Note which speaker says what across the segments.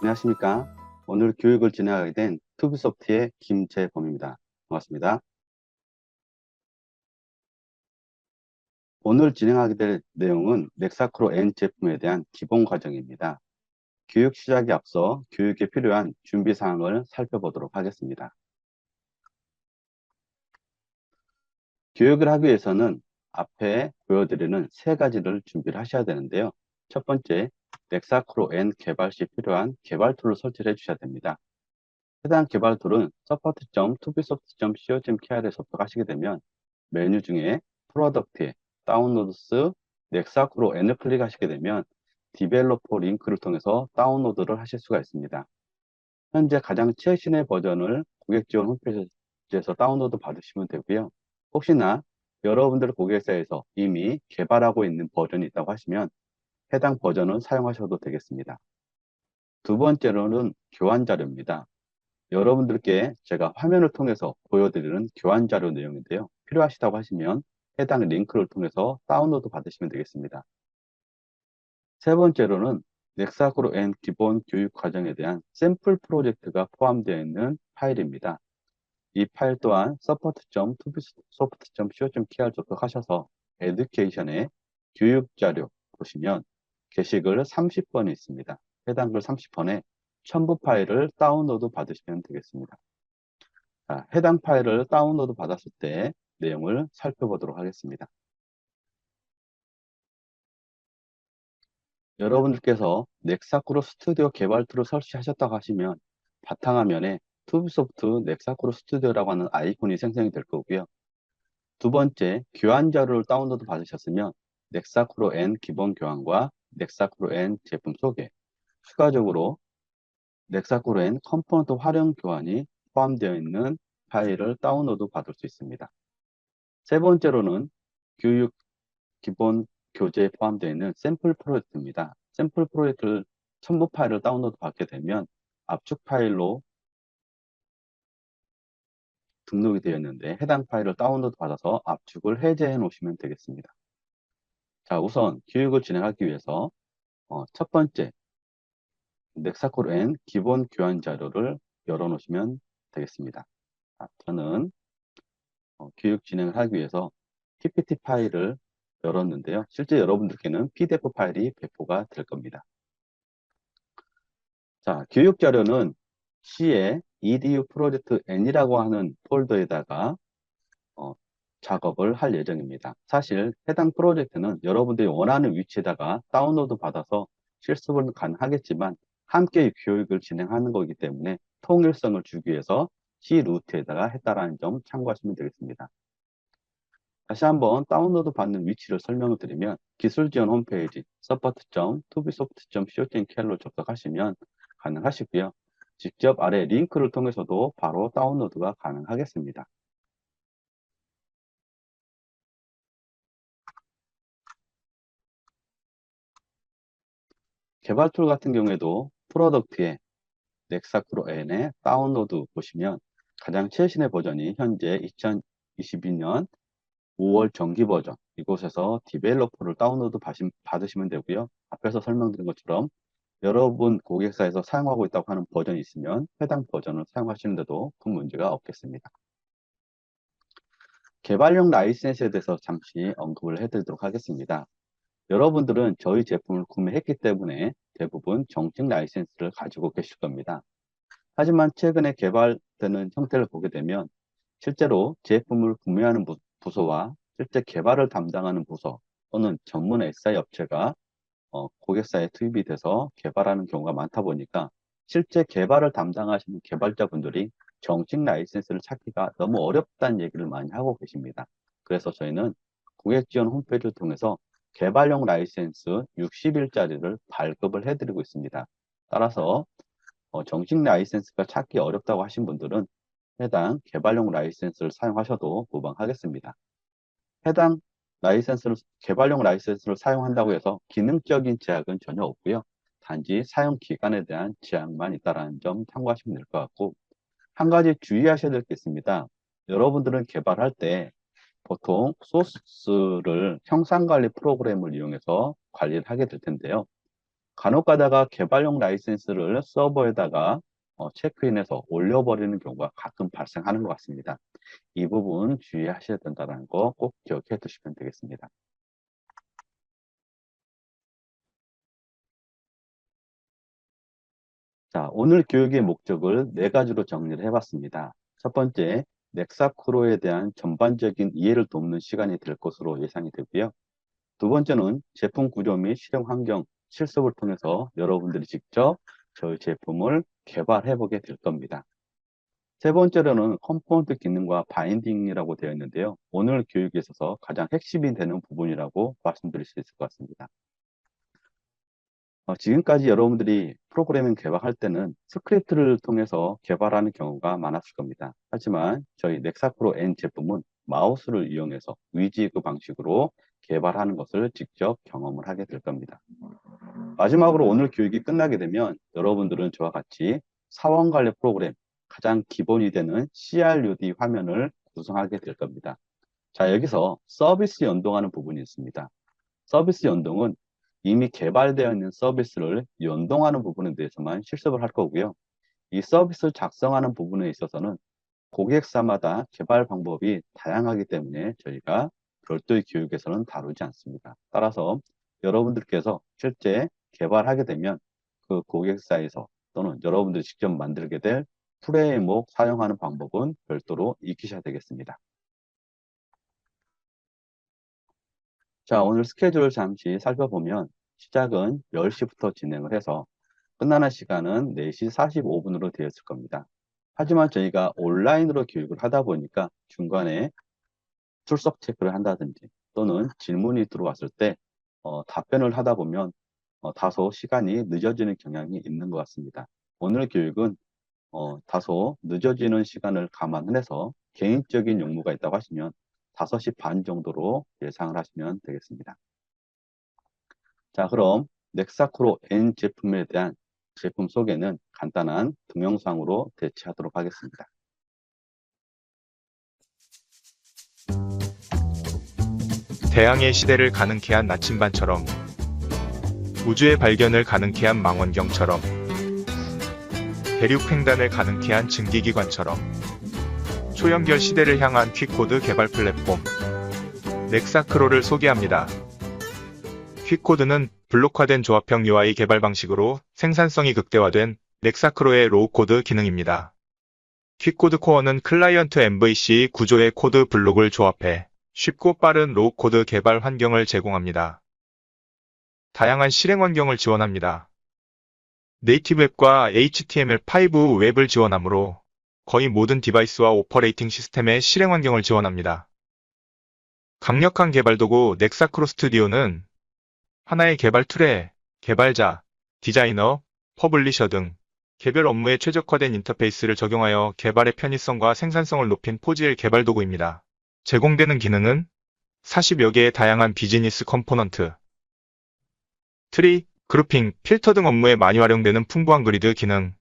Speaker 1: 안녕하십니까. 오늘 교육을 진행하게 된 투비소프트의 김재범입니다. 반갑습니다. 오늘 진행하게 될 내용은 넥사크로 N 제품에 대한 기본 과정입니다. 교육 시작에 앞서 교육에 필요한 준비 사항을 살펴보도록 하겠습니다. 교육을 하기 위해서는 앞에 보여드리는 세 가지를 준비를 하셔야 되는데요. 첫 번째, 넥사크로 N 개발 시 필요한 개발 툴을 설치를 해주셔야 됩니다. 해당 개발 툴은 support.tubisoft.co.kr에 접속하시게 되면 메뉴 중에 프로덕트에 다운로드스 넥사크로 N을 클릭하시게 되면 디벨로퍼 링크를 통해서 다운로드를 하실 수가 있습니다. 현재 가장 최신의 버전을 고객 지원 홈페이지에서 다운로드 받으시면 되고요. 혹시나 여러분들 고객사에서 이미 개발하고 있는 버전이 있다고 하시면 해당 버전을 사용하셔도 되겠습니다. 두 번째로는 교환 자료입니다. 여러분들께 제가 화면을 통해서 보여드리는 교환 자료 내용인데요. 필요하시다고 하시면 해당 링크를 통해서 다운로드 받으시면 되겠습니다. 세 번째로는 넥사크로 N 기본 교육 과정에 대한 샘플 프로젝트가 포함되어 있는 파일입니다. 이 파일 또한 support.tubisoft.co.kr 접속하셔서 에듀케이션의 교육 자료 보시면 게시글 30번이 있습니다. 해당 글 30번에 첨부 파일을 다운로드 받으시면 되겠습니다. 자, 해당 파일을 다운로드 받았을 때 내용을 살펴보도록 하겠습니다. 여러분들께서 넥사크로 스튜디오 개발 툴을 설치하셨다고 하시면 바탕화면에 투비소프트 넥사크로 스튜디오라고 하는 아이콘이 생성이 될 거고요. 두 번째, 교환 자료를 다운로드 받으셨으면 넥사크로 N 기본 교환과 넥사크로 N 제품 소개, 추가적으로 넥사크로 N 컴포넌트 활용 교환이 포함되어 있는 파일을 다운로드 받을 수 있습니다. 세 번째로는 교육 기본 교재에 포함되어 있는 샘플 프로젝트입니다. 샘플 프로젝트를 첨부 파일을 다운로드 받게 되면 압축 파일로 등록이 되어 있는데 해당 파일을 다운로드 받아서 압축을 해제해 놓으시면 되겠습니다. 자, 우선 교육을 진행하기 위해서 첫 번째 넥사코르 N 기본 교환 자료를 열어 놓으시면 되겠습니다. 자, 저는 교육 진행을 하기 위해서 PPT 파일을 열었는데요. 실제 여러분들께는 PDF 파일이 배포가 될 겁니다. 자, 교육 자료는 C의 edu 프로젝트 N이라고 하는 폴더에다가 작업을 할 예정입니다. 사실 해당 프로젝트는 여러분들이 원하는 위치에다가 다운로드 받아서 실습은 가능하겠지만 함께 교육을 진행하는 거기 때문에 통일성을 주기 위해서 C 루트에다가 했다라는 점 참고하시면 되겠습니다. 다시 한번 다운로드 받는 위치를 설명을 드리면 기술 지원 홈페이지 support.tubisoft.co.kr로 접속하시면 가능하시고요. 직접 아래 링크를 통해서도 바로 다운로드가 가능하겠습니다. 개발 툴 같은 경우에도 프로덕트에 넥사크로 N에 다운로드 보시면 가장 최신의 버전이 현재 2022년 5월 정기 버전 이곳에서 디벨로퍼를 다운로드 받으시면 되고요. 앞에서 설명드린 것처럼 여러분 고객사에서 사용하고 있다고 하는 버전이 있으면 해당 버전을 사용하시는데도 큰 문제가 없겠습니다. 개발용 라이센스에 대해서 잠시 언급을 해드리도록 하겠습니다. 여러분들은 저희 제품을 구매했기 때문에 대부분 정식 라이센스를 가지고 계실 겁니다. 하지만 최근에 개발되는 형태를 보게 되면 실제로 제품을 구매하는 부서와 실제 개발을 담당하는 부서 또는 전문 SI 업체가 고객사에 투입이 돼서 개발하는 경우가 많다 보니까 실제 개발을 담당하시는 개발자분들이 정식 라이센스를 찾기가 너무 어렵다는 얘기를 많이 하고 계십니다. 그래서 저희는 고객 지원 홈페이지를 통해서 개발용 라이센스 60일짜리를 발급을 해드리고 있습니다. 따라서 정식 라이센스가 찾기 어렵다고 하신 분들은 해당 개발용 라이센스를 사용하셔도 무방하겠습니다. 해당 개발용 라이센스를 사용한다고 해서 기능적인 제약은 전혀 없고요. 단지 사용 기간에 대한 제약만 있다는 점 참고하시면 될 것 같고, 한 가지 주의하셔야 될 게 있습니다. 여러분들은 개발할 때 보통 소스를 형상관리 프로그램을 이용해서 관리를 하게 될 텐데요. 간혹 가다가 개발용 라이센스를 서버에다가 체크인해서 올려버리는 경우가 가끔 발생하는 것 같습니다. 이 부분 주의하셔야 된다는 거 꼭 기억해 두시면 되겠습니다. 자, 오늘 교육의 목적을 네 가지로 정리를 해봤습니다. 첫 번째, 넥사크로에 대한 전반적인 이해를 돕는 시간이 될 것으로 예상이 되고요. 두 번째는 제품 구조 및 실행 환경, 실습을 통해서 여러분들이 직접 저희 제품을 개발해 보게 될 겁니다. 세 번째로는 컴포넌트 기능과 바인딩이라고 되어 있는데요. 오늘 교육에 있어서 가장 핵심이 되는 부분이라고 말씀드릴 수 있을 것 같습니다. 지금까지 여러분들이 프로그래밍 개발할 때는 스크립트를 통해서 개발하는 경우가 많았을 겁니다. 하지만 저희 넥사프로 N 제품은 마우스를 이용해서 위지그 방식으로 개발하는 것을 직접 경험을 하게 될 겁니다. 마지막으로 오늘 교육이 끝나게 되면 여러분들은 저와 같이 사원 관리 프로그램 가장 기본이 되는 CRUD 화면을 구성하게 될 겁니다. 자, 여기서 서비스 연동하는 부분이 있습니다. 서비스 연동은 이미 개발되어 있는 서비스를 연동하는 부분에 대해서만 실습을 할 거고요. 이 서비스를 작성하는 부분에 있어서는 고객사마다 개발 방법이 다양하기 때문에 저희가 별도의 교육에서는 다루지 않습니다. 따라서 여러분들께서 실제 개발하게 되면 그 고객사에서 또는 여러분들이 직접 만들게 될 프레임워크 사용하는 방법은 별도로 익히셔야 되겠습니다. 자, 오늘 스케줄을 잠시 살펴보면 시작은 10시부터 진행을 해서 끝나는 시간은 4시 45분으로 되어 있을 겁니다. 하지만 저희가 온라인으로 교육을 하다 보니까 중간에 출석 체크를 한다든지 또는 질문이 들어왔을 때 답변을 하다 보면 다소 시간이 늦어지는 경향이 있는 것 같습니다. 오늘 교육은 다소 늦어지는 시간을 감안해서 개인적인 용무가 있다고 하시면 5시 반 정도로 예상을 하시면 되겠습니다. 자, 그럼 넥사크로 N 제품에 대한 제품 소개는 간단한 동영상으로 대체하도록 하겠습니다.
Speaker 2: 대항해 시대를 가능케 한 나침반처럼, 우주의 발견을 가능케 한 망원경처럼, 대륙 횡단을 가능케 한 증기기관처럼, 초연결 시대를 향한 퀵코드 개발 플랫폼 넥사크로를 소개합니다. 퀵코드는 블록화된 조합형 UI 개발 방식으로 생산성이 극대화된 넥사크로의 로우코드 기능입니다. 퀵코드 코어는 클라이언트 MVC 구조의 코드 블록을 조합해 쉽고 빠른 로우코드 개발 환경을 제공합니다. 다양한 실행 환경을 지원합니다. 네이티브 앱과 HTML5 웹을 지원하므로 거의 모든 디바이스와 오퍼레이팅 시스템의 실행 환경을 지원합니다. 강력한 개발 도구 넥사크로 스튜디오는 하나의 개발 툴에 개발자, 디자이너, 퍼블리셔 등 개별 업무에 최적화된 인터페이스를 적용하여 개발의 편의성과 생산성을 높인 포지엘 개발 도구입니다. 제공되는 기능은 40여 개의 다양한 비즈니스 컴포넌트, 트리, 그룹핑, 필터 등 업무에 많이 활용되는 풍부한 그리드 기능,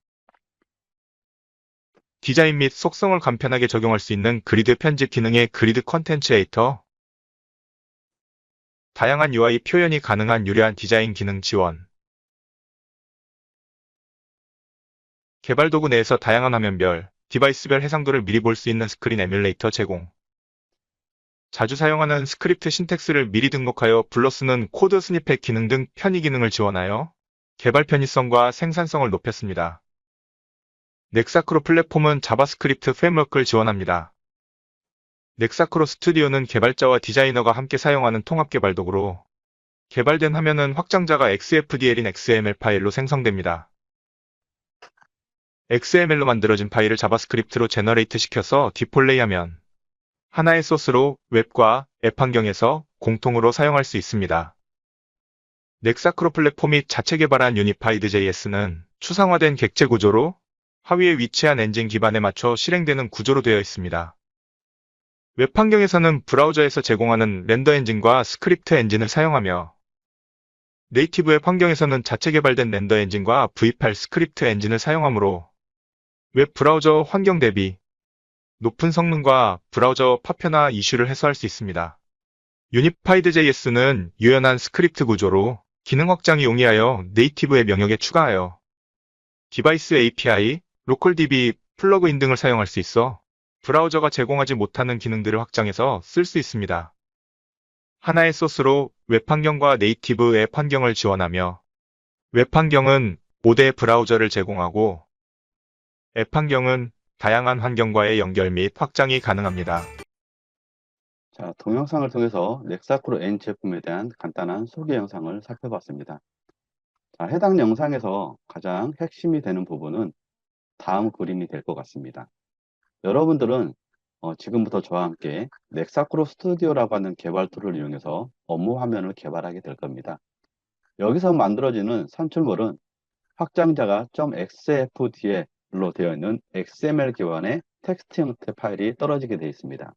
Speaker 2: 디자인 및 속성을 간편하게 적용할 수 있는 그리드 편집 기능의 그리드 컨텐츠 에이터, 다양한 UI 표현이 가능한 유려한 디자인 기능 지원, 개발 도구 내에서 다양한 화면별, 디바이스별 해상도를 미리 볼 수 있는 스크린 에뮬레이터 제공, 자주 사용하는 스크립트 신텍스를 미리 등록하여 불러 쓰는 코드 스니펫 기능 등 편의 기능을 지원하여 개발 편의성과 생산성을 높였습니다. 넥사크로 플랫폼은 자바스크립트 프레임워크를 지원합니다. 넥사크로 스튜디오는 개발자와 디자이너가 함께 사용하는 통합 개발 도구로 개발된 화면은 확장자가 XFDL인 XML 파일로 생성됩니다. XML로 만들어진 파일을 자바스크립트로 제너레이트 시켜서 디폴레이하면 하나의 소스로 웹과 앱 환경에서 공통으로 사용할 수 있습니다. 넥사크로 플랫폼이 자체 개발한 유니파이드 JS는 추상화된 객체 구조로 하위에 위치한 엔진 기반에 맞춰 실행되는 구조로 되어 있습니다. 웹 환경에서는 브라우저에서 제공하는 렌더 엔진과 스크립트 엔진을 사용하며 네이티브 웹 환경에서는 자체 개발된 렌더 엔진과 V8 스크립트 엔진을 사용하므로 웹 브라우저 환경 대비 높은 성능과 브라우저 파편화 이슈를 해소할 수 있습니다. 유니파이드 JS는 유연한 스크립트 구조로 기능 확장이 용이하여 네이티브의 명역에 추가하여 디바이스 API, 로컬DB, 플러그인 등을 사용할 수 있어 브라우저가 제공하지 못하는 기능들을 확장해서 쓸 수 있습니다. 하나의 소스로 웹 환경과 네이티브 앱 환경을 지원하며 웹 환경은 5대 브라우저를 제공하고 앱 환경은 다양한 환경과의 연결 및 확장이 가능합니다.
Speaker 1: 자, 동영상을 통해서 넥사크로 N 제품에 대한 간단한 소개 영상을 살펴봤습니다. 자, 해당 영상에서 가장 핵심이 되는 부분은 다음 그림이 될 것 같습니다. 여러분들은 지금부터 저와 함께 넥사크로 스튜디오라고 하는 개발 툴을 이용해서 업무 화면을 개발하게 될 겁니다. 여기서 만들어지는 산출물은 확장자가 .xfd로 되어 있는 XML 기반의 텍스트 형태 파일이 떨어지게 되어 있습니다.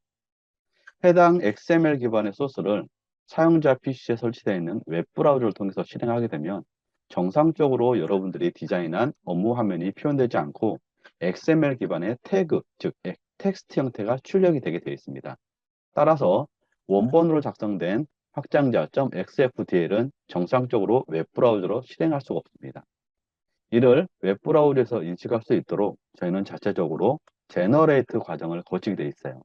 Speaker 1: 해당 XML 기반의 소스를 사용자 PC에 설치되어 있는 웹브라우저를 통해서 실행하게 되면 정상적으로 여러분들이 디자인한 업무 화면이 표현되지 않고 XML 기반의 태그, 즉 텍스트 형태가 출력이 되게 되어 있습니다. 따라서 원본으로 작성된 확장자 .xfdl은 정상적으로 웹브라우저로 실행할 수가 없습니다. 이를 웹브라우저에서 인식할 수 있도록 저희는 자체적으로 제너레이트 과정을 거치게 되어 있어요.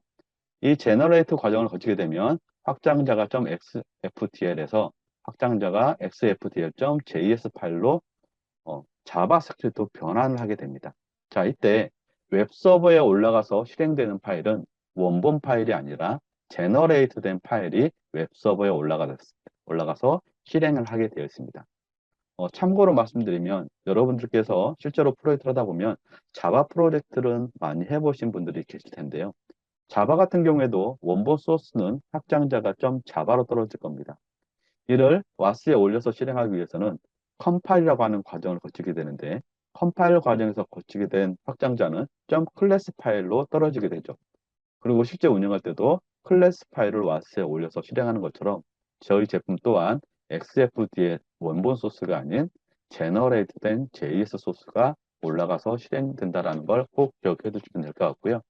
Speaker 1: 이 제너레이트 과정을 거치게 되면 확장자가 .xfdl에서 확장자가 xfdl.js 파일로 자바스크립트 변환을 하게 됩니다. 자, 이때 웹서버에 올라가서 실행되는 파일은 원본 파일이 아니라 제너레이트 된 파일이 웹서버에 올라가서 실행을 하게 되어 있습니다. 참고로 말씀드리면 여러분들께서 실제로 프로젝트를 하다 보면 자바 프로젝트를 많이 해보신 분들이 계실 텐데요. 자바 같은 경우에도 원본 소스는 확장자가 .java로 떨어질 겁니다. 이를 와스에 올려서 실행하기 위해서는 컴파일이라고 하는 과정을 거치게 되는데 컴파일 과정에서 거치게 된 확장자는 .class 파일로 떨어지게 되죠. 그리고 실제 운영할 때도 클래스 파일을 와스에 올려서 실행하는 것처럼 저희 제품 또한 XFD의 원본 소스가 아닌 제너레이트된 JS 소스가 올라가서 실행된다는 걸 꼭 기억해 두시면 될 것 같고요.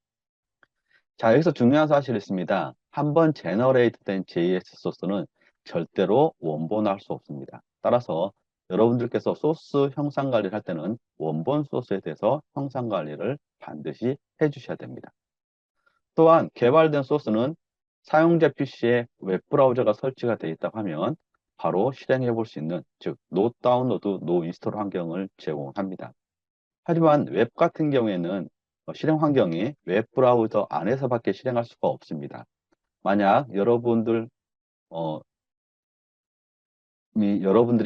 Speaker 1: 자, 여기서 중요한 사실이 있습니다. 한번 제너레이트 된 JS 소스는 절대로 원본화할 수 없습니다. 따라서 여러분들께서 소스 형상 관리를 할 때는 원본 소스에 대해서 형상 관리를 반드시 해주셔야 됩니다. 또한 개발된 소스는 사용자 PC에 웹브라우저가 설치가 되어 있다고 하면 바로 실행해 볼 수 있는, 즉 노 다운로드, 노 인스톨 환경을 제공합니다. 하지만 웹 같은 경우에는 실행 환경이 웹브라우저 안에서밖에 실행할 수가 없습니다. 만약 여러분들이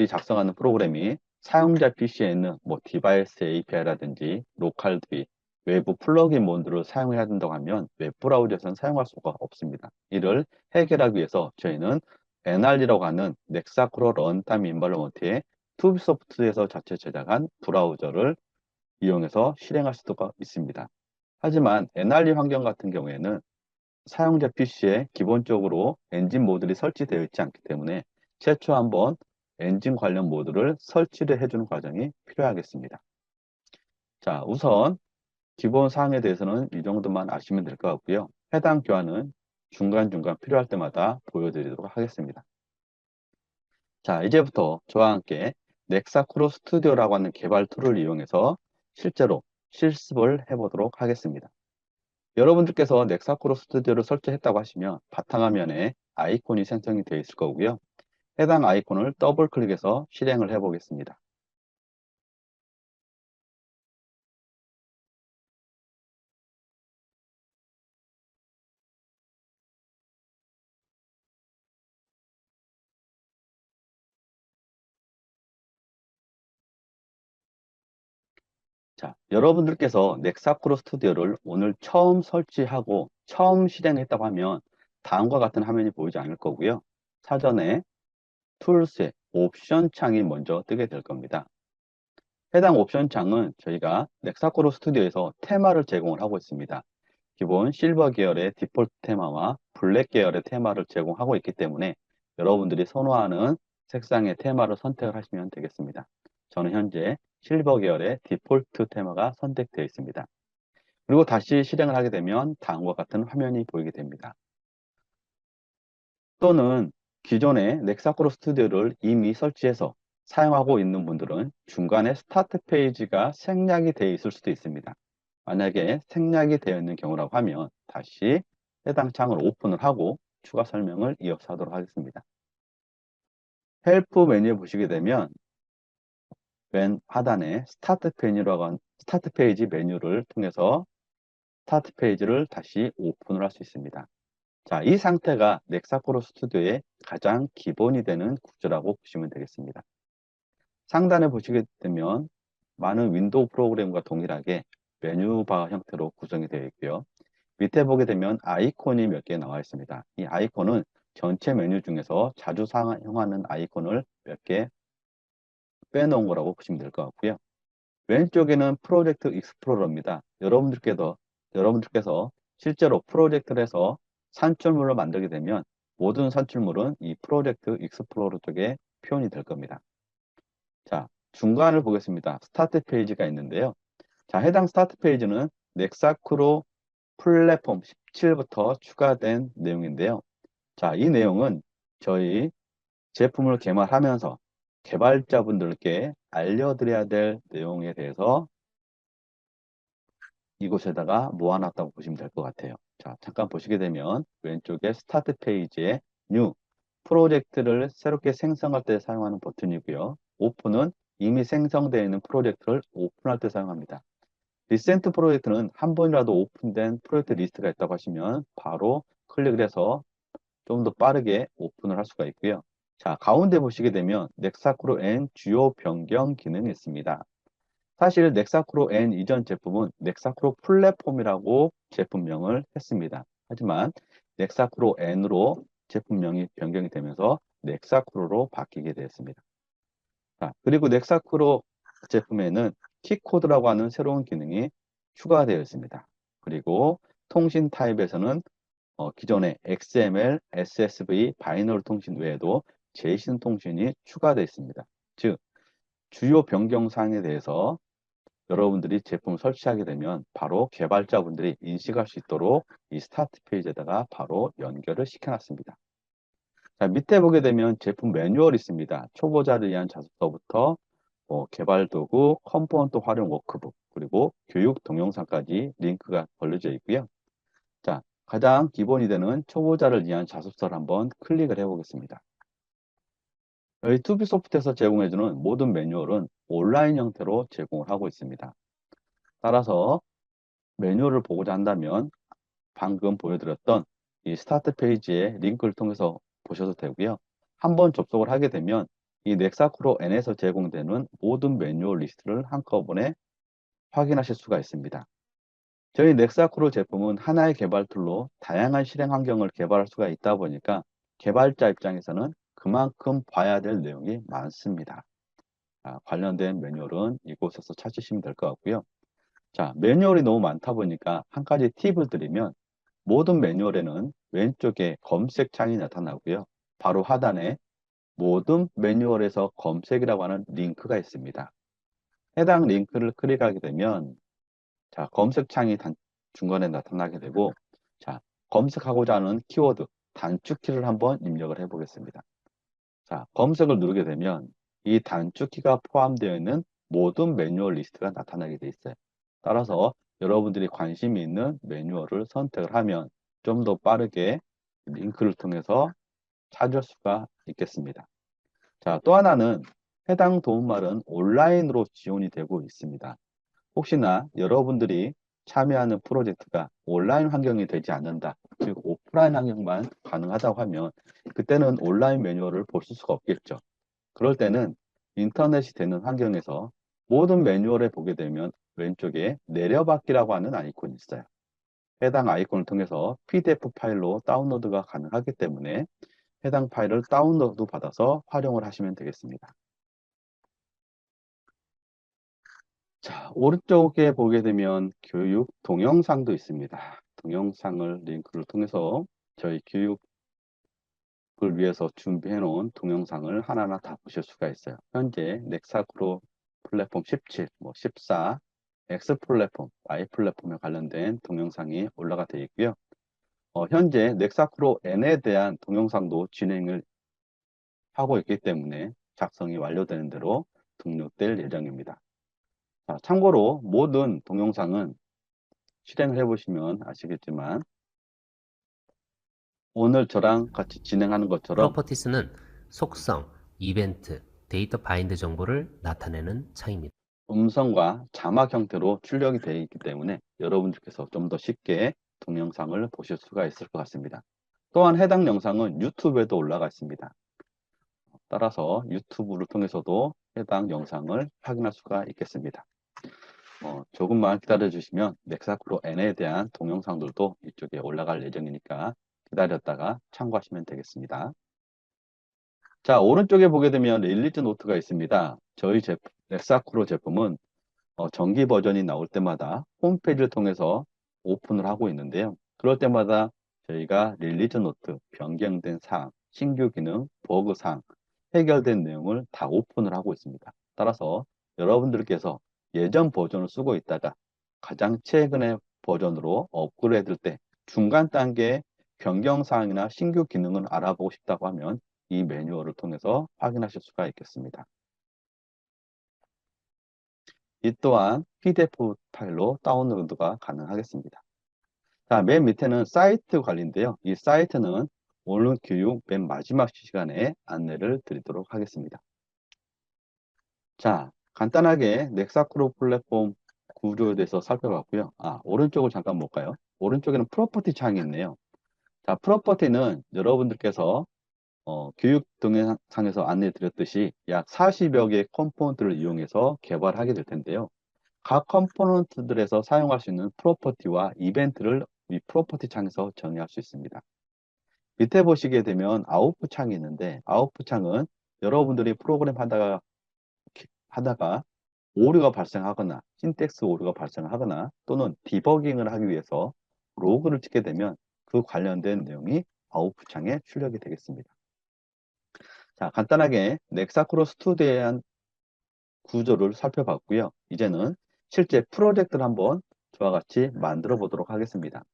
Speaker 1: 작성하는 프로그램이 사용자 PC에 있는 디바이스 API라든지 로컬 DB, 외부 플러그인 모듈을 사용해야 된다고 하면 웹브라우저에서는 사용할 수가 없습니다. 이를 해결하기 위해서 저희는 NR이라고 하는 넥사크로 런타임 인바이러먼트의 투비소프트에서 자체 제작한 브라우저를 이용해서 실행할 수가 있습니다. 하지만 NRE 환경 같은 경우에는 사용자 PC에 기본적으로 엔진 모듈이 설치되어 있지 않기 때문에 최초 한번 엔진 관련 모듈을 설치를 해주는 과정이 필요하겠습니다. 자, 우선 기본 사항에 대해서는 이 정도만 아시면 될 것 같고요. 해당 교환은 중간중간 필요할 때마다 보여드리도록 하겠습니다. 자, 이제부터 저와 함께 넥사크로 스튜디오라고 하는 개발 툴을 이용해서 실제로 실습을 해보도록 하겠습니다. 여러분들께서 넥사크로 스튜디오를 설치했다고 하시면 바탕화면에 아이콘이 생성이 되어 있을 거고요. 해당 아이콘을 더블 클릭해서 실행을 해 보겠습니다. 자, 여러분들께서 넥사크로 스튜디오를 오늘 처음 설치하고 처음 실행했다고 하면 다음과 같은 화면이 보이지 않을 거고요. 사전에 툴스의 옵션 창이 먼저 뜨게 될 겁니다. 해당 옵션 창은 저희가 넥사크로 스튜디오에서 테마를 제공을 하고 있습니다. 기본 실버 계열의 디폴트 테마와 블랙 계열의 테마를 제공하고 있기 때문에 여러분들이 선호하는 색상의 테마를 선택을 하시면 되겠습니다. 저는 현재 실버 계열의 디폴트 테마가 선택되어 있습니다. 그리고 다시 실행을 하게 되면 다음과 같은 화면이 보이게 됩니다. 또는 기존에 넥사크로 스튜디오를 이미 설치해서 사용하고 있는 분들은 중간에 스타트 페이지가 생략이 되어 있을 수도 있습니다. 만약에 생략이 되어 있는 경우라고 하면 다시 해당 창을 오픈을 하고 추가 설명을 이어서 하도록 하겠습니다. 헬프 메뉴에 보시게 되면 왼 하단에 스타트 페이지 메뉴를 통해서 스타트 페이지를 다시 오픈을 할 수 있습니다. 자, 이 상태가 넥사크로 스튜디오의 가장 기본이 되는 구조라고 보시면 되겠습니다. 상단에 보시게 되면 많은 윈도우 프로그램과 동일하게 메뉴바 형태로 구성이 되어 있고요. 밑에 보게 되면 아이콘이 몇 개 나와 있습니다. 이 아이콘은 전체 메뉴 중에서 자주 사용하는 아이콘을 몇 개 빼놓은 거라고 보시면 될 것 같고요. 왼쪽에는 프로젝트 익스플로러입니다. 여러분들께서 실제로 프로젝트를 해서 산출물을 만들게 되면 모든 산출물은 이 프로젝트 익스플로러 쪽에 표현이 될 겁니다. 자, 중간을 보겠습니다. 스타트 페이지가 있는데요. 자, 해당 스타트 페이지는 넥사크로 플랫폼 17부터 추가된 내용인데요. 자, 이 내용은 저희 제품을 개발하면서 개발자분들께 알려드려야 될 내용에 대해서 이곳에다가 모아놨다고 보시면 될 것 같아요. 자, 잠깐 보시게 되면 왼쪽에 스타트 페이지에 뉴 프로젝트를 새롭게 생성할 때 사용하는 버튼이고요. 오픈은 이미 생성되어 있는 프로젝트를 오픈할 때 사용합니다. 리센트 프로젝트는 한 번이라도 오픈된 프로젝트 리스트가 있다고 하시면 바로 클릭을 해서 좀 더 빠르게 오픈을 할 수가 있고요. 자, 가운데 보시게 되면 넥사크로 N 주요 변경 기능이 있습니다. 사실 넥사크로 N 이전 제품은 넥사크로 플랫폼이라고 제품명을 했습니다. 하지만 넥사크로 N으로 제품명이 변경이 되면서 넥사크로로 바뀌게 되었습니다. 자, 그리고 넥사크로 제품에는 키코드라고 하는 새로운 기능이 추가되어 있습니다. 그리고 통신 타입에서는 기존의 XML, SSV, 바이너리 통신 외에도 제이슨 통신이 추가되어 있습니다. 즉, 주요 변경 사항에 대해서 여러분들이 제품을 설치하게 되면 바로 개발자분들이 인식할 수 있도록 이 스타트 페이지에다가 바로 연결을 시켜놨습니다. 자, 밑에 보게 되면 제품 매뉴얼이 있습니다. 초보자를 위한 자습서부터 개발 도구, 컴포넌트 활용 워크북, 그리고 교육 동영상까지 링크가 걸려져 있고요. 자, 가장 기본이 되는 초보자를 위한 자습서를 한번 클릭을 해보겠습니다. 저희 투비소프트에서 제공해주는 모든 매뉴얼은 온라인 형태로 제공을 하고 있습니다. 따라서 매뉴얼을 보고자 한다면 방금 보여드렸던 이 스타트 페이지의 링크를 통해서 보셔도 되고요. 한번 접속을 하게 되면 이 넥사크로 N에서 제공되는 모든 매뉴얼 리스트를 한꺼번에 확인하실 수가 있습니다. 저희 넥사크로 제품은 하나의 개발 툴로 다양한 실행 환경을 개발할 수가 있다 보니까 개발자 입장에서는 그만큼 봐야 될 내용이 많습니다. 관련된 매뉴얼은 이곳에서 찾으시면 될 것 같고요. 자, 매뉴얼이 너무 많다 보니까 한 가지 팁을 드리면 모든 매뉴얼에는 왼쪽에 검색창이 나타나고요. 바로 하단에 모든 매뉴얼에서 검색이라고 하는 링크가 있습니다. 해당 링크를 클릭하게 되면 자, 검색창이 중간에 나타나게 되고 자, 검색하고자 하는 키워드 단축키를 한번 입력을 해 보겠습니다. 자, 검색을 누르게 되면 이 단축키가 포함되어 있는 모든 매뉴얼 리스트가 나타나게 되어 있어요. 따라서 여러분들이 관심이 있는 매뉴얼을 선택을 하면 좀 더 빠르게 링크를 통해서 찾을 수가 있겠습니다. 자, 또 하나는 해당 도움말은 온라인으로 지원이 되고 있습니다. 혹시나 여러분들이 참여하는 프로젝트가 온라인 환경이 되지 않는다, 즉 오프라인 환경만 가능하다고 하면 그때는 온라인 매뉴얼을 보실 수가 없겠죠. 그럴 때는 인터넷이 되는 환경에서 모든 매뉴얼에 보게 되면 왼쪽에 내려받기라고 하는 아이콘이 있어요. 해당 아이콘을 통해서 PDF 파일로 다운로드가 가능하기 때문에 해당 파일을 다운로드 받아서 활용을 하시면 되겠습니다. 자, 오른쪽에 보게 되면 교육 동영상도 있습니다. 동영상을 링크를 통해서 저희 교육을 위해서 준비해 놓은 동영상을 하나하나 다 보실 수가 있어요. 현재 넥사크로 플랫폼 17, 14, X 플랫폼, Y 플랫폼에 관련된 동영상이 올라가 되어 있고요. 현재 넥사크로 N에 대한 동영상도 진행을 하고 있기 때문에 작성이 완료되는 대로 등록될 예정입니다. 자, 참고로 모든 동영상은 실행을 해보시면 아시겠지만 오늘 저랑 같이 진행하는 것처럼
Speaker 3: 프로퍼티스는 속성, 이벤트, 데이터 바인드 정보를 나타내는 창입니다.
Speaker 1: 음성과 자막 형태로 출력이 되어 있기 때문에 여러분들께서 좀 더 쉽게 동영상을 보실 수가 있을 것 같습니다. 또한 해당 영상은 유튜브에도 올라가 있습니다. 따라서 유튜브를 통해서도 해당 영상을 확인할 수가 있겠습니다. 조금만 기다려 주시면 넥사크로 N에 대한 동영상들도 이쪽에 올라갈 예정이니까 기다렸다가 참고하시면 되겠습니다. 자, 오른쪽에 보게 되면 릴리즈 노트가 있습니다. 저희 넥사크로 제품은 정기 버전이 나올 때마다 홈페이지를 통해서 오픈을 하고 있는데요. 그럴 때마다 저희가 릴리즈 노트, 변경된 사항, 신규 기능, 버그 사항, 해결된 내용을 다 오픈을 하고 있습니다. 따라서 여러분들께서 예전 버전을 쓰고 있다가 가장 최근의 버전으로 업그레이드할 때 중간 단계의 변경 사항이나 신규 기능을 알아보고 싶다고 하면 이 매뉴얼을 통해서 확인하실 수가 있겠습니다. 이 또한 PDF 파일로 다운로드가 가능하겠습니다. 자, 맨 밑에는 사이트 관리인데요. 이 사이트는 오늘 교육 맨 마지막 시간에 안내를 드리도록 하겠습니다. 자, 간단하게 넥사크로 플랫폼 구조에 대해서 살펴봤고요. 오른쪽을 잠깐 볼까요? 오른쪽에는 프로퍼티 창이 있네요. 자, 프로퍼티는 여러분들께서 교육 동영상에서 안내 드렸듯이 약 40여 개의 컴포넌트를 이용해서 개발하게 될 텐데요. 각 컴포넌트들에서 사용할 수 있는 프로퍼티와 이벤트를 이 프로퍼티 창에서 정의할 수 있습니다. 밑에 보시게 되면 아웃풋 창이 있는데 아웃풋 창은 여러분들이 프로그램 하다가 오류가 발생하거나 신텍스 오류가 발생하거나 또는 디버깅을 하기 위해서 로그를 찍게 되면 그 관련된 내용이 아웃풋 창에 출력이 되겠습니다. 자, 간단하게 넥사크로 스튜디오에 대한 구조를 살펴봤고요. 이제는 실제 프로젝트를 한번 저와 같이 만들어 보도록 하겠습니다.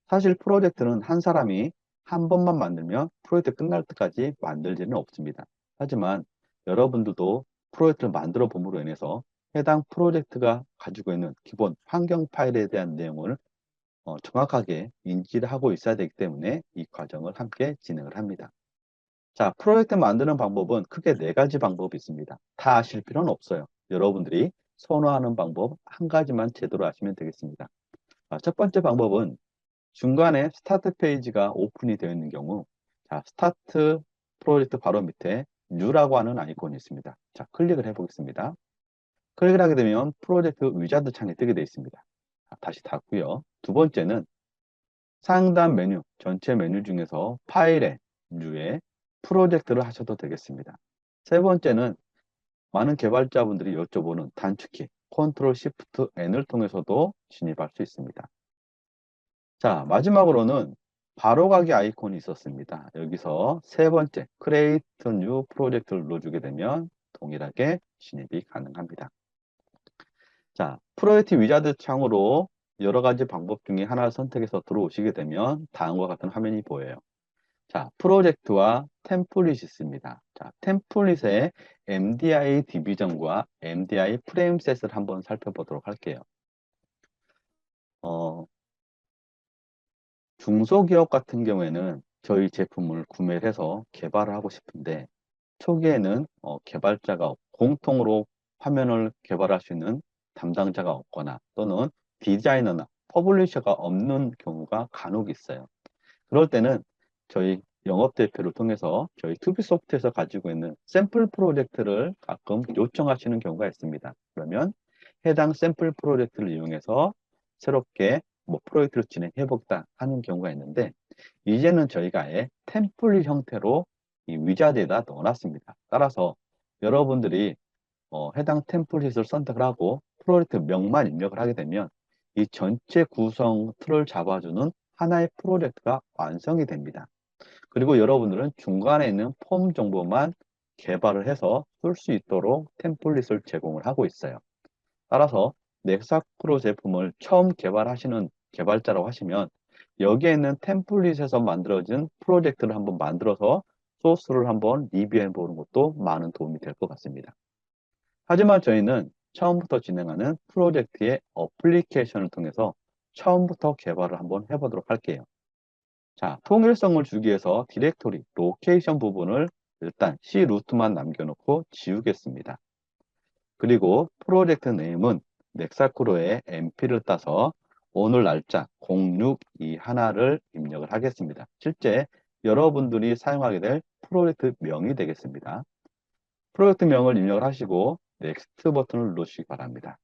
Speaker 1: 사실 프로젝트는 한 사람이 한 번만 만들면 프로젝트 끝날 때까지 만들 일은 없습니다. 하지만 여러분들도 프로젝트를 만들어 봄으로 인해서 해당 프로젝트가 가지고 있는 기본 환경 파일에 대한 내용을 정확하게 인지를 하고 있어야 되기 때문에 이 과정을 함께 진행을 합니다. 자, 프로젝트 만드는 방법은 크게 네 가지 방법이 있습니다. 다 아실 필요는 없어요. 여러분들이 선호하는 방법 한 가지만 제대로 아시면 되겠습니다. 첫 번째 방법은 중간에 스타트 페이지가 오픈이 되어 있는 경우, 자, 스타트 프로젝트 바로 밑에 뉴라고 하는 아이콘이 있습니다. 자, 클릭을 해보겠습니다. 클릭을 하게 되면 프로젝트 위자드 창이 뜨게 되어 있습니다. 자, 다시 닫고요. 두 번째는 상단 메뉴, 전체 메뉴 중에서 파일에, 뉴에 프로젝트를 하셔도 되겠습니다. 세 번째는 많은 개발자분들이 여쭤보는 단축키, 컨트롤 시프트 N을 통해서도 진입할 수 있습니다. 자, 마지막으로는 바로가기 아이콘이 있었습니다. 여기서 세 번째, Create New Project를 눌러주게 되면 동일하게 진입이 가능합니다. 자, 프로젝트 위자드 창으로 여러 가지 방법 중에 하나를 선택해서 들어오시게 되면 다음과 같은 화면이 보여요. 자, 프로젝트와 템플릿이 있습니다. 자, 템플릿의 MDI 디비전과 MDI 프레임셋을 한번 살펴보도록 할게요. 중소기업 같은 경우에는 저희 제품을 구매를 해서 개발을 하고 싶은데 초기에는 개발자가 공통으로 화면을 개발할 수 있는 담당자가 없거나 또는 디자이너나 퍼블리셔가 없는 경우가 간혹 있어요. 그럴 때는 저희 영업대표를 통해서 저희 투비소프트에서 가지고 있는 샘플 프로젝트를 가끔 요청하시는 경우가 있습니다. 그러면 해당 샘플 프로젝트를 이용해서 새롭게 프로젝트를 진행해보겠다 하는 경우가 있는데 이제는 저희가 아예 템플릿 형태로 이 위자드에다 넣어놨습니다. 따라서 여러분들이 해당 템플릿을 선택을 하고 프로젝트 명만 입력을 하게 되면 이 전체 구성 틀을 잡아주는 하나의 프로젝트가 완성이 됩니다. 그리고 여러분들은 중간에 있는 폼 정보만 개발을 해서 쓸 수 있도록 템플릿을 제공을 하고 있어요. 따라서 넥사크로 제품을 처음 개발하시는 개발자라고 하시면 여기에 있는 템플릿에서 만들어진 프로젝트를 한번 만들어서 소스를 한번 리뷰해 보는 것도 많은 도움이 될 것 같습니다. 하지만 저희는 처음부터 진행하는 프로젝트의 어플리케이션을 통해서 처음부터 개발을 한번 해보도록 할게요. 자, 통일성을 주기 위해서 디렉토리, 로케이션 부분을 일단 C 루트만 남겨놓고 지우겠습니다. 그리고 프로젝트 네임은 넥사크로의 MP를 따서 오늘 날짜 0621를 입력을 하겠습니다. 실제 여러분들이 사용하게 될 프로젝트 명이 되겠습니다. 프로젝트 명을 입력을 하시고 넥스트 버튼을 누르시기 바랍니다.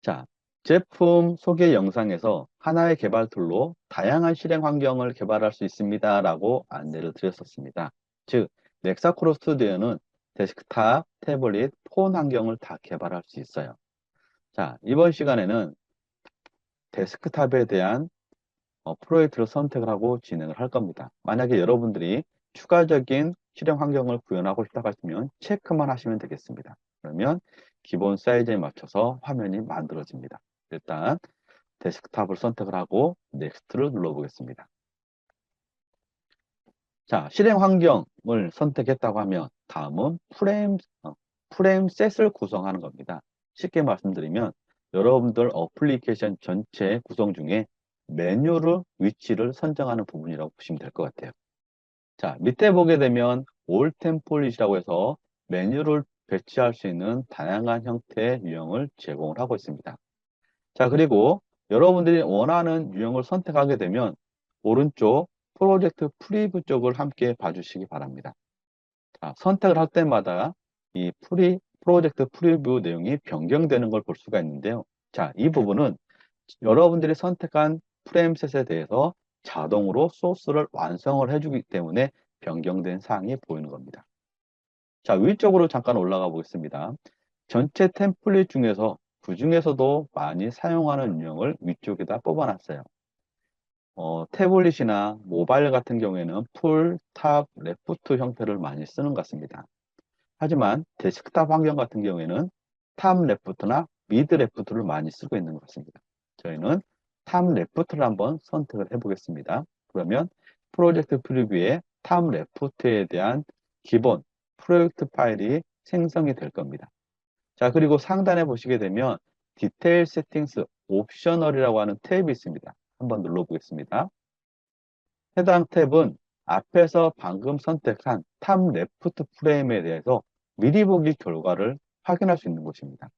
Speaker 1: 자, 제품 소개 영상에서 하나의 개발 툴로 다양한 실행 환경을 개발할 수 있습니다 라고 안내를 드렸었습니다. 즉, 넥사크로 스튜디오는 데스크탑, 태블릿, 폰 환경을 다 개발할 수 있어요. 자, 이번 시간에는 데스크탑에 대한 프로젝트를 선택을 하고 진행을 할 겁니다. 만약에 여러분들이 추가적인 실행 환경을 구현하고 싶다고 하시면 체크만 하시면 되겠습니다. 그러면 기본 사이즈에 맞춰서 화면이 만들어집니다. 일단 데스크탑을 선택을 하고 넥스트를 눌러보겠습니다. 자, 실행 환경을 선택했다고 하면 다음은 프레임 셋을 구성하는 겁니다. 쉽게 말씀드리면 여러분들 어플리케이션 전체 구성 중에 메뉴를 위치를 선정하는 부분이라고 보시면 될 것 같아요. 자, 밑에 보게 되면 올 템플릿이라고 해서 메뉴를 배치할 수 있는 다양한 형태의 유형을 제공을 하고 있습니다. 자, 그리고 여러분들이 원하는 유형을 선택하게 되면 오른쪽 프로젝트 프리뷰 쪽을 함께 봐주시기 바랍니다. 자, 선택을 할 때마다 이 프로젝트 프리뷰 내용이 변경되는 걸 볼 수가 있는데요. 자, 이 부분은 여러분들이 선택한 프레임셋에 대해서 자동으로 소스를 완성을 해주기 때문에 변경된 사항이 보이는 겁니다. 자, 위쪽으로 잠깐 올라가 보겠습니다. 전체 템플릿 중에서 그 중에서도 많이 사용하는 유형을 위쪽에다 뽑아놨어요. 태블릿이나 모바일 같은 경우에는 풀, 탑, 레프트 형태를 많이 쓰는 것 같습니다. 하지만 데스크탑 환경 같은 경우에는 탑 레프트나 미드 레프트를 많이 쓰고 있는 것 같습니다. 저희는 탑 레프트를 한번 선택을 해 보겠습니다. 그러면 프로젝트 프리뷰에 탑 레프트에 대한 기본 프로젝트 파일이 생성이 될 겁니다. 자, 그리고 상단에 보시게 되면 디테일 세팅스 옵셔널이라고 하는 탭이 있습니다. 한번 눌러보겠습니다. 해당 탭은 앞에서 방금 선택한 탑 레프트 프레임에 대해서 미리 보기 결과를 확인할 수 있는 곳입니다.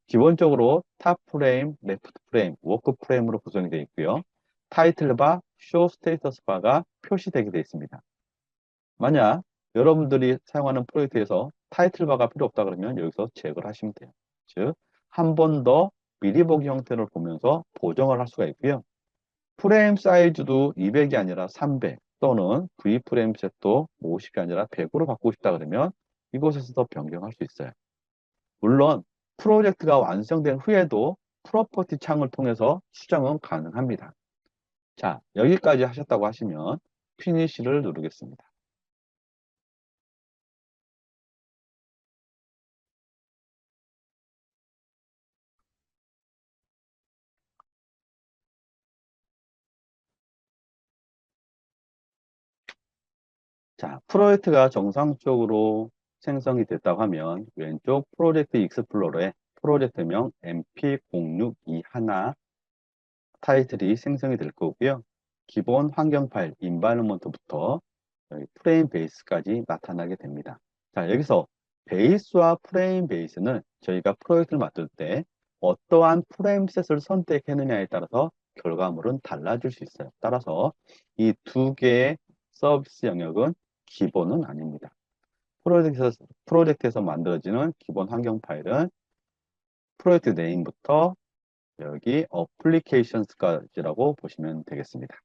Speaker 1: 기본적으로 탑 프레임, 레프트 프레임, 워크 프레임으로 구성이 되어 있고요. 타이틀 바, 쇼 스테이터스 바가 표시되게 되어 있습니다. 만약 여러분들이 사용하는 프로젝트에서 타이틀 바가 필요 없다 그러면 여기서 제거를 하시면 돼요. 즉, 한 번 더 미리 보기 형태를 보면서 보정을 할 수가 있고요. 프레임 사이즈도 200이 아니라 300 또는 V 프레임 셋도 50이 아니라 100으로 바꾸고 싶다 그러면 이곳에서도 변경할 수 있어요. 물론 프로젝트가 완성된 후에도 프로퍼티 창을 통해서 수정은 가능합니다. 자, 여기까지 하셨다고 하시면 피니시를 누르겠습니다. 자, 프로젝트가 정상적으로 생성이 됐다고 하면 왼쪽 프로젝트 익스플로러에 프로젝트명 mp0621 타이틀이 생성이 될 거고요. 기본 환경 파일 environment부터 프레임 베이스까지 나타나게 됩니다. 자, 여기서 베이스와 프레임 베이스는 저희가 프로젝트를 맡을 때 어떠한 프레임 셋을 선택했느냐에 따라서 결과물은 달라질 수 있어요. 따라서 이 두 개의 서비스 영역은 기본은 아닙니다. 프로젝트에서 만들어지는 기본 환경 파일은 프로젝트 네임부터 여기 어플리케이션스까지라고 보시면 되겠습니다.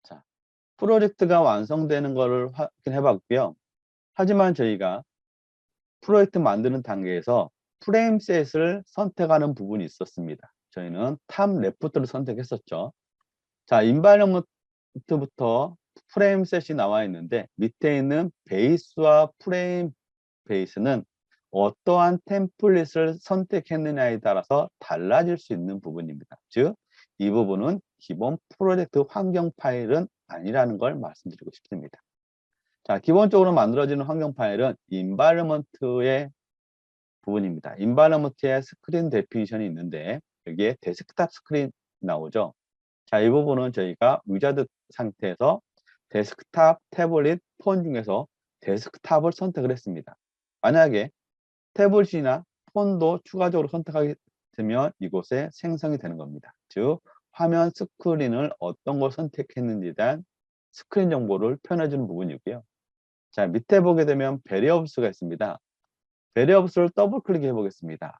Speaker 1: 자, 프로젝트가 완성되는 것을 확인해 봤고요. 하지만 저희가 프로젝트 만드는 단계에서 프레임셋을 선택하는 부분이 있었습니다. 저희는 탑 레프트를 선택했었죠. 자, 인바이러먼트부터 프레임셋이 나와 있는데 밑에 있는 베이스와 프레임 베이스는 어떠한 템플릿을 선택했느냐에 따라서 달라질 수 있는 부분입니다. 즉, 이 부분은 기본 프로젝트 환경 파일은 아니라는 걸 말씀드리고 싶습니다. 자, 기본적으로 만들어지는 환경 파일은 environment의 부분입니다. environment에 스크린 데피니션이 있는데 여기에 데스크탑 스크린 나오죠. 자, 이 부분은 저희가 위자드 상태에서 데스크탑, 태블릿, 폰 중에서 데스크탑을 선택을 했습니다. 만약에 태블릿이나 폰도 추가적으로 선택하게 되면 이곳에 생성이 되는 겁니다. 즉, 화면 스크린을 어떤 걸 선택했는지에 대한 스크린 정보를 표현해주는 부분이고요. 자, 밑에 보게 되면 베리어블스가 있습니다. 베리어블스를 더블 클릭해 보겠습니다.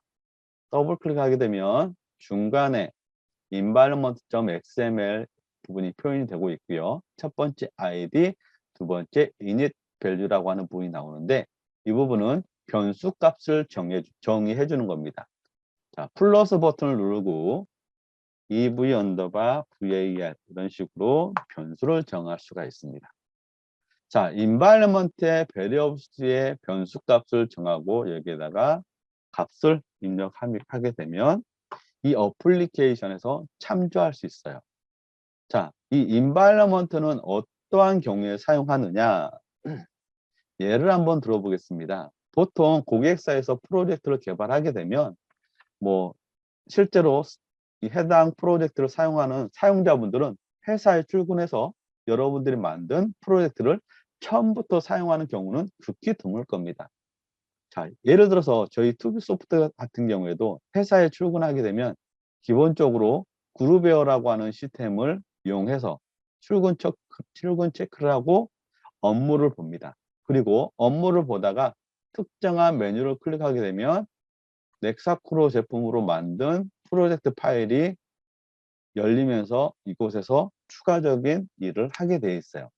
Speaker 1: 더블 클릭하게 되면 중간에 environment.xml 부분이 표현이 되고 있고요. 첫 번째 id, 두 번째 init value라고 하는 부분이 나오는데 이 부분은 변수 값을 정의해 주는 겁니다. 자, 플러스 버튼을 누르고 ev_var 이런 식으로 변수를 정할 수가 있습니다. 자, environment의 variables의 변수 값을 정하고 여기에다가 값을 입력하게 되면 이 어플리케이션에서 참조할 수 있어요. 자, 이 environment는 어떠한 경우에 사용하느냐? 예를 한번 들어보겠습니다. 보통 고객사에서 프로젝트를 개발하게 되면 뭐 실제로 이 해당 프로젝트를 사용하는 사용자분들은 회사에 출근해서 여러분들이 만든 프로젝트를 처음부터 사용하는 경우는 극히 드물 겁니다. 자, 예를 들어서 저희 투비소프트 같은 경우에도 회사에 출근하게 되면 기본적으로 그룹웨어라고 하는 시스템을 이용해서 출근 체크를 하고 업무를 봅니다. 그리고 업무를 보다가 특정한 메뉴를 클릭하게 되면 넥사크로 제품으로 만든 프로젝트 파일이 열리면서 이곳에서 추가적인 일을 하게 돼 있어요.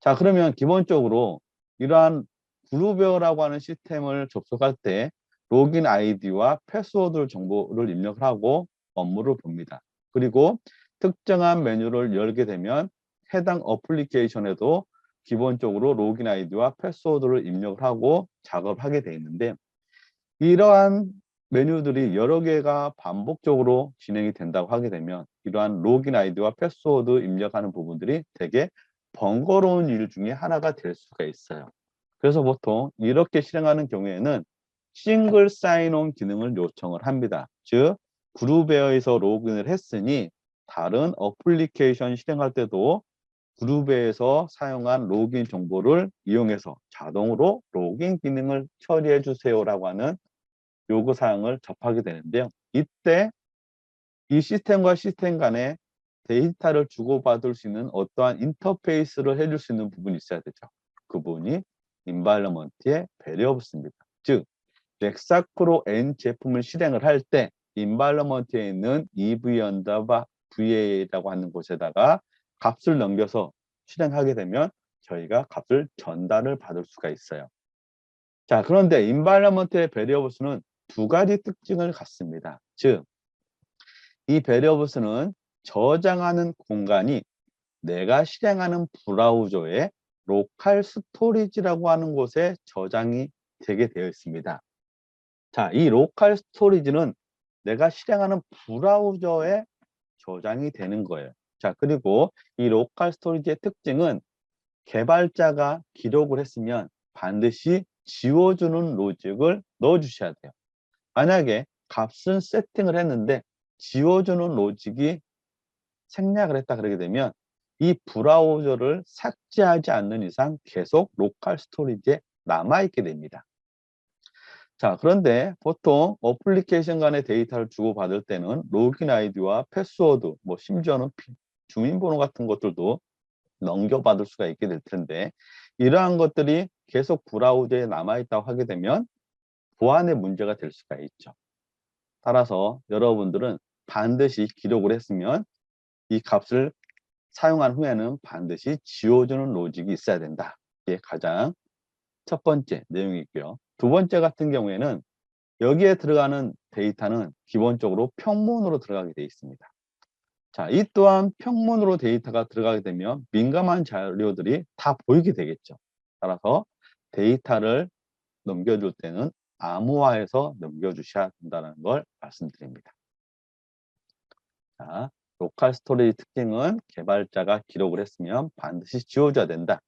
Speaker 1: 자, 그러면 기본적으로 이러한 그룹웨어라고 하는 시스템을 접속할 때 로긴 아이디와 패스워드 정보를 입력을 하고 업무를 봅니다. 그리고 특정한 메뉴를 열게 되면 해당 어플리케이션에도 기본적으로 로긴 아이디와 패스워드를 입력을 하고 작업을 하게 돼 있는데 이러한 메뉴들이 여러 개가 반복적으로 진행이 된다고 하게 되면 이러한 로긴 아이디와 패스워드 입력하는 부분들이 되게 번거로운 일 중에 하나가 될 수가 있어요. 그래서 보통 이렇게 실행하는 경우에는 싱글 사인온 기능을 요청을 합니다. 즉, 그룹웨어에서 로그인을 했으니 다른 어플리케이션 실행할 때도 그룹웨어에서 사용한 로그인 정보를 이용해서 자동으로 로그인 기능을 처리해 주세요라고 하는 요구사항을 접하게 되는데요. 이때 이 시스템과 시스템 간에 데이터를 주고받을 수 있는 어떠한 인터페이스를 해줄 수 있는 부분이 있어야 되죠. 그 부분이 environment의 variables입니다. 즉, 넥사크로 N 제품을 실행을 할 때 environment에 있는 ev_va라고 하는 곳에다가 값을 넘겨서 실행하게 되면 저희가 값을 전달을 받을 수가 있어요. 자, 그런데 environment의 variables는 두 가지 특징을 갖습니다. 즉, 이 variables는 저장하는 공간이 내가 실행하는 브라우저의 로컬 스토리지라고 하는 곳에 저장이 되게 되어 있습니다. 자, 이 로컬 스토리지는 내가 실행하는 브라우저에 저장이 되는 거예요. 자, 그리고 이 로컬 스토리지의 특징은 개발자가 기록을 했으면 반드시 지워주는 로직을 넣어주셔야 돼요. 만약에 값은 세팅을 했는데 지워주는 로직이 생략을 했다 그러게 되면 이 브라우저를 삭제하지 않는 이상 계속 로컬 스토리지에 남아있게 됩니다. 자, 그런데 보통 어플리케이션 간의 데이터를 주고받을 때는 로긴 아이디와 패스워드, 뭐 심지어는 주민번호 같은 것들도 넘겨받을 수가 있게 될 텐데 이러한 것들이 계속 브라우저에 남아있다고 하게 되면 보안의 문제가 될 수가 있죠. 따라서 여러분들은 반드시 기록을 했으면 이 값을 사용한 후에는 반드시 지워주는 로직이 있어야 된다. 이게 가장 첫 번째 내용이고요. 두 번째 같은 경우에는 여기에 들어가는 데이터는 기본적으로 평문으로 들어가게 되어 있습니다. 자, 이 또한 평문으로 데이터가 들어가게 되면 민감한 자료들이 다 보이게 되겠죠. 따라서 데이터를 넘겨줄 때는 암호화해서 넘겨주셔야 된다는 걸 말씀드립니다. 자, 로컬 스토리지 특징은 개발자가 기록을 했으면 반드시 지워줘야 된다.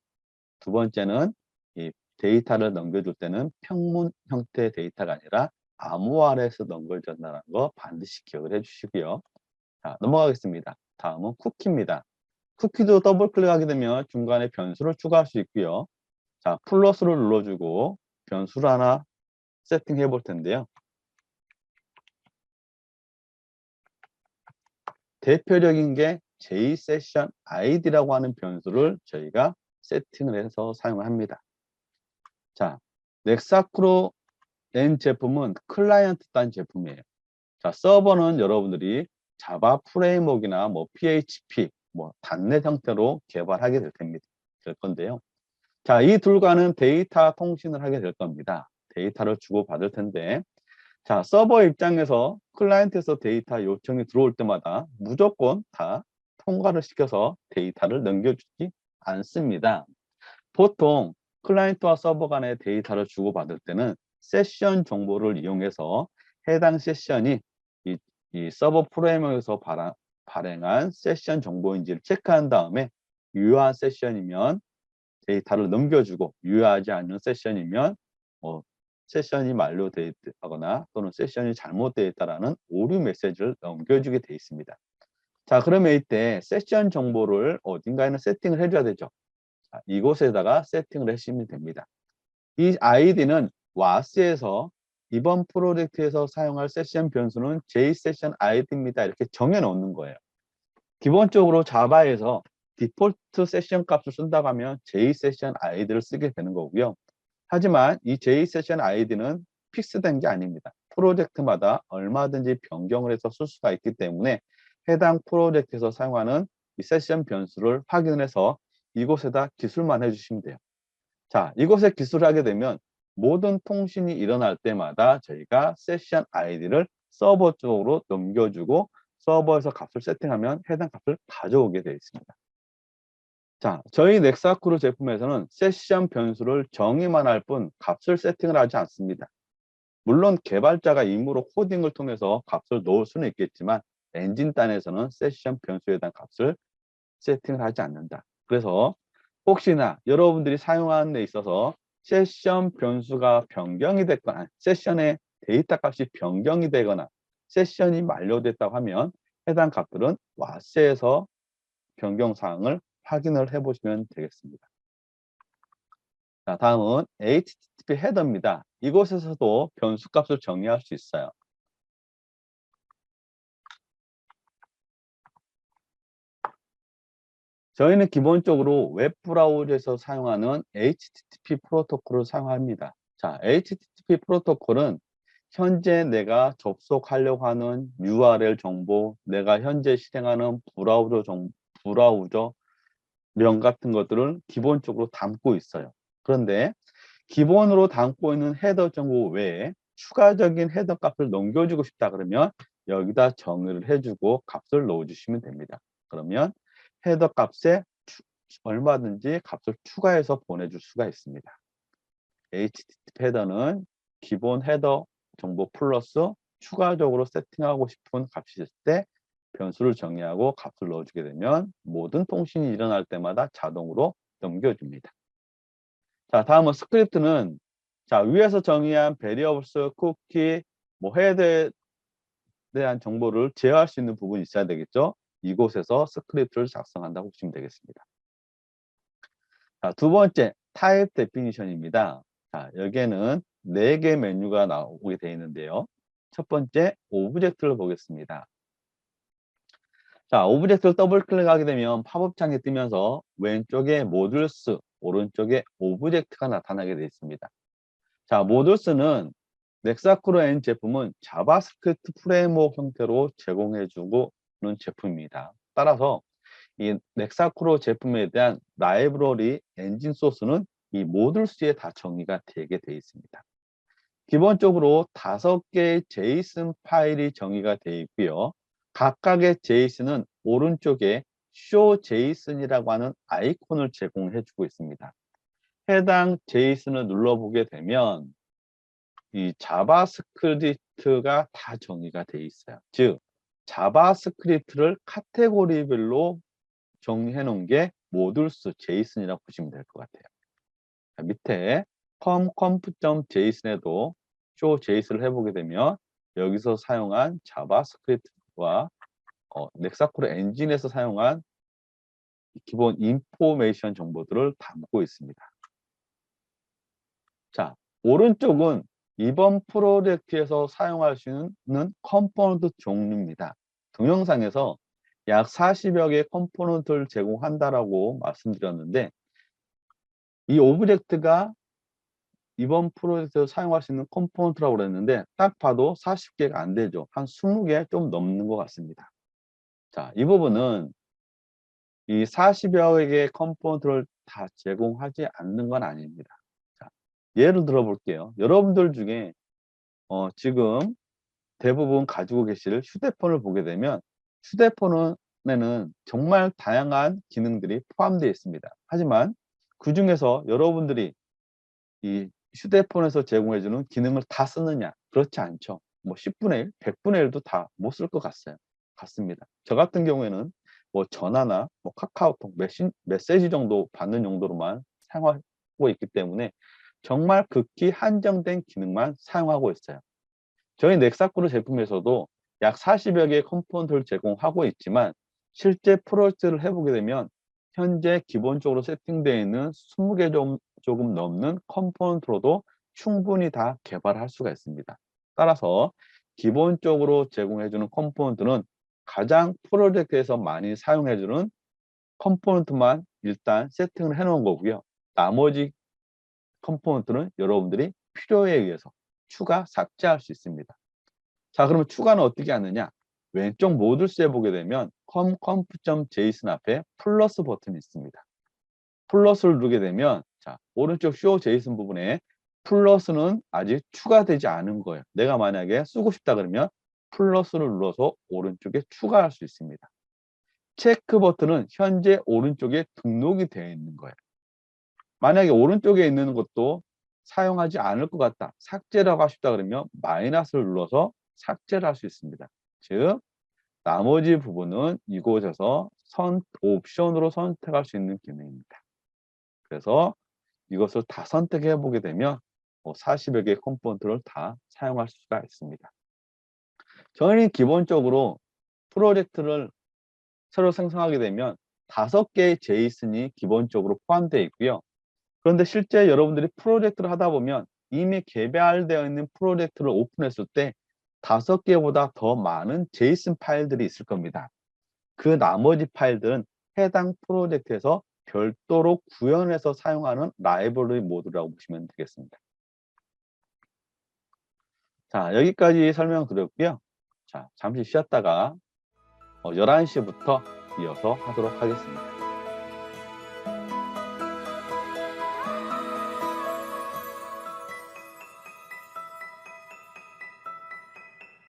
Speaker 1: 두 번째는 이 데이터를 넘겨줄 때는 평문 형태의 데이터가 아니라 암호화해서 넘겨준다는 거 반드시 기억을 해주시고요. 자, 넘어가겠습니다. 다음은 쿠키입니다. 쿠키도 더블 클릭하게 되면 중간에 변수를 추가할 수 있고요. 자, 플러스를 눌러주고 변수를 하나 세팅해 볼 텐데요. 대표적인 게 JSession ID라고 하는 변수를 저희가 세팅을 해서 사용을 합니다. 자, 넥사크로 N 제품은 클라이언트 단 제품이에요. 자, 서버는 여러분들이 자바 프레임워크나 뭐 PHP, 뭐 .NET 형태로 개발하게 될 건데요. 자, 이 둘과는 데이터 통신을 하게 될 겁니다. 데이터를 주고받을 텐데, 자, 서버 입장에서 클라이언트에서 데이터 요청이 들어올 때마다 무조건 다 통과를 시켜서 데이터를 넘겨주지 않습니다. 보통 클라이언트와 서버 간의 데이터를 주고받을 때는 세션 정보를 이용해서 해당 세션이 이 서버 프레임워크에서 발행한 세션 정보인지를 체크한 다음에 유효한 세션이면 데이터를 넘겨주고 유효하지 않은 세션이면 세션이 만료되어 있거나 또는 세션이 잘못되어 있다라는 오류 메시지를 넘겨주게 되어 있습니다. 자, 그러면 이때 세션 정보를 어딘가에는 세팅을 해줘야 되죠. 자, 이곳에다가 세팅을 하시면 됩니다. 이 아이디는 와스에서 이번 프로젝트에서 사용할 세션 변수는 JSession ID입니다. 이렇게 정해 놓는 거예요. 기본적으로 자바에서 디폴트 세션 값을 쓴다고 하면 JSession ID를 쓰게 되는 거고요. 하지만 이 JSession ID는 픽스된 게 아닙니다. 프로젝트마다 얼마든지 변경을 해서 쓸 수가 있기 때문에 해당 프로젝트에서 사용하는 이 세션 변수를 확인해서 이곳에다 기술만 해주시면 돼요. 자, 이곳에 기술을 하게 되면 모든 통신이 일어날 때마다 저희가 세션 아이디를 서버 쪽으로 넘겨주고 서버에서 값을 세팅하면 해당 값을 가져오게 되어 있습니다. 자, 저희 넥사크루 제품에서는 세션 변수를 정의만 할 뿐 값을 세팅을 하지 않습니다. 물론 개발자가 임의로 코딩을 통해서 값을 넣을 수는 있겠지만 엔진 단에서는 세션 변수에 대한 값을 세팅을 하지 않는다. 그래서 혹시나 여러분들이 사용하는 데 있어서 세션 변수가 변경이 됐거나 세션의 데이터 값이 변경이 되거나 세션이 만료됐다고 하면 해당 값들은 와스에서 변경 사항을 확인을 해 보시면 되겠습니다. 자, 다음은 HTTP 헤더입니다. 이곳에서도 변수 값을 정의할 수 있어요. 저희는 기본적으로 웹브라우저에서 사용하는 HTTP 프로토콜을 사용합니다. 자, HTTP 프로토콜은 현재 내가 접속하려고 하는 URL 정보, 내가 현재 실행하는 브라우저명 같은 것들을 기본적으로 담고 있어요. 그런데 기본으로 담고 있는 헤더 정보 외에 추가적인 헤더 값을 넘겨주고 싶다 그러면 여기다 정의를 해주고 값을 넣어주시면 됩니다. 그러면 헤더 값에 얼마든지 값을 추가해서 보내줄 수가 있습니다. HTTP 헤더는 기본 헤더 정보 플러스 추가적으로 세팅하고 싶은 값이 있을 때 변수를 정의하고 값을 넣어주게 되면 모든 통신이 일어날 때마다 자동으로 넘겨줍니다. 자, 다음은 스크립트는 자, 위에서 정의한 베리어블스, 쿠키, 뭐 헤드에 대한 정보를 제어할 수 있는 부분이 있어야 되겠죠. 이곳에서 스크립트를 작성한다고 보시면 되겠습니다. 자, 두 번째 타입 데피니션입니다. 자, 여기에는 4개 메뉴가 나오게 되어 있는데요. 첫 번째 오브젝트를 보겠습니다. 자, 오브젝트를 더블 클릭하게 되면 팝업 창이 뜨면서 왼쪽에 모듈스, 오른쪽에 오브젝트가 나타나게 되어 있습니다. 자, 모듈스는 넥사크루 N 제품은 자바스크립트 프레임워크 형태로 제공해주고 있는 제품입니다. 따라서 이 넥사크루 제품에 대한 라이브러리 엔진 소스는 이 모듈스에 다 정의가 되게 되어 있습니다. 기본적으로 5개의 JSON 파일이 정의가 되어 있고요. 각각의 JSON은 오른쪽에 Show JSON이라고 하는 아이콘을 제공해주고 있습니다. 해당 JSON을 눌러보게 되면 이 자바스크립트가 다 정의가 되어 있어요. 즉 자바스크립트를 카테고리별로 정리해 놓은 게 모듈스 제이슨이라고 보시면 될 것 같아요. 자, 밑에 conf.json에도 show json을 해보게 되면 여기서 사용한 자바스크립트와 넥사크로 엔진에서 사용한 기본 인포메이션 정보들을 담고 있습니다. 자, 오른쪽은 이번 프로젝트에서 사용할 수 있는 컴포넌트 종류입니다. 동영상에서 약 40여 개의 컴포넌트를 제공한다라고 말씀드렸는데 이 오브젝트가 이번 프로젝트에서 사용할 수 있는 컴포넌트라고 그랬는데 딱 봐도 40개가 안 되죠. 한 20개 좀 넘는 것 같습니다. 자, 이 부분은 이 40여 개의 컴포넌트를 다 제공하지 않는 건 아닙니다. 자, 예를 들어 볼게요. 여러분들 중에 지금 대부분 가지고 계실 휴대폰을 보게 되면 휴대폰에는 정말 다양한 기능들이 포함되어 있습니다. 하지만 그 중에서 여러분들이 이 휴대폰에서 제공해주는 기능을 다 쓰느냐? 그렇지 않죠. 뭐 10분의 1, 100분의 1도 다 못 쓸 것 같습니다. 저 같은 경우에는 뭐 전화나 뭐 카카오톡, 메시지 정도 받는 용도로만 사용하고 있기 때문에 정말 극히 한정된 기능만 사용하고 있어요. 저희 넥사크루 제품에서도 약 40여 개의 컴포넌트를 제공하고 있지만 실제 프로젝트를 해보게 되면 현재 기본적으로 세팅되어 있는 20개 조금 넘는 컴포넌트로도 충분히 다 개발할 수가 있습니다. 따라서 기본적으로 제공해주는 컴포넌트는 가장 프로젝트에서 많이 사용해주는 컴포넌트만 일단 세팅을 해놓은 거고요. 나머지 컴포넌트는 여러분들이 필요에 의해서 추가 삭제할 수 있습니다. 자, 그러면 추가는 어떻게 하느냐? 왼쪽 모듈스에 보게 되면 conf.json 앞에 플러스 버튼이 있습니다. 플러스를 누르게 되면 자, 오른쪽 show json 부분에 플러스는 아직 추가되지 않은 거예요. 내가 만약에 쓰고 싶다 그러면 플러스를 눌러서 오른쪽에 추가할 수 있습니다. 체크 버튼은 현재 오른쪽에 등록이 되어 있는 거예요. 만약에 오른쪽에 있는 것도 사용하지 않을 것 같다. 삭제라고 하십다 그러면 마이너스를 눌러서 삭제를 할 수 있습니다. 즉 나머지 부분은 이곳에서 옵션으로 선택할 수 있는 기능입니다. 그래서 이것을 다 선택해 보게 되면 40여 개의 컴포넌트를 다 사용할 수가 있습니다. 저희는 기본적으로 프로젝트를 새로 생성하게 되면 5개의 제이슨이 기본적으로 포함되어 있고요. 그런데 실제 여러분들이 프로젝트를 하다 보면 이미 개발되어 있는 프로젝트를 오픈했을 때 5개보다 더 많은 제이슨 파일들이 있을 겁니다. 그 나머지 파일들은 해당 프로젝트에서 별도로 구현해서 사용하는 라이브러리 모듈이라고 보시면 되겠습니다. 자, 여기까지 설명드렸고요. 자, 잠시 쉬었다가 11시부터 이어서 하도록 하겠습니다.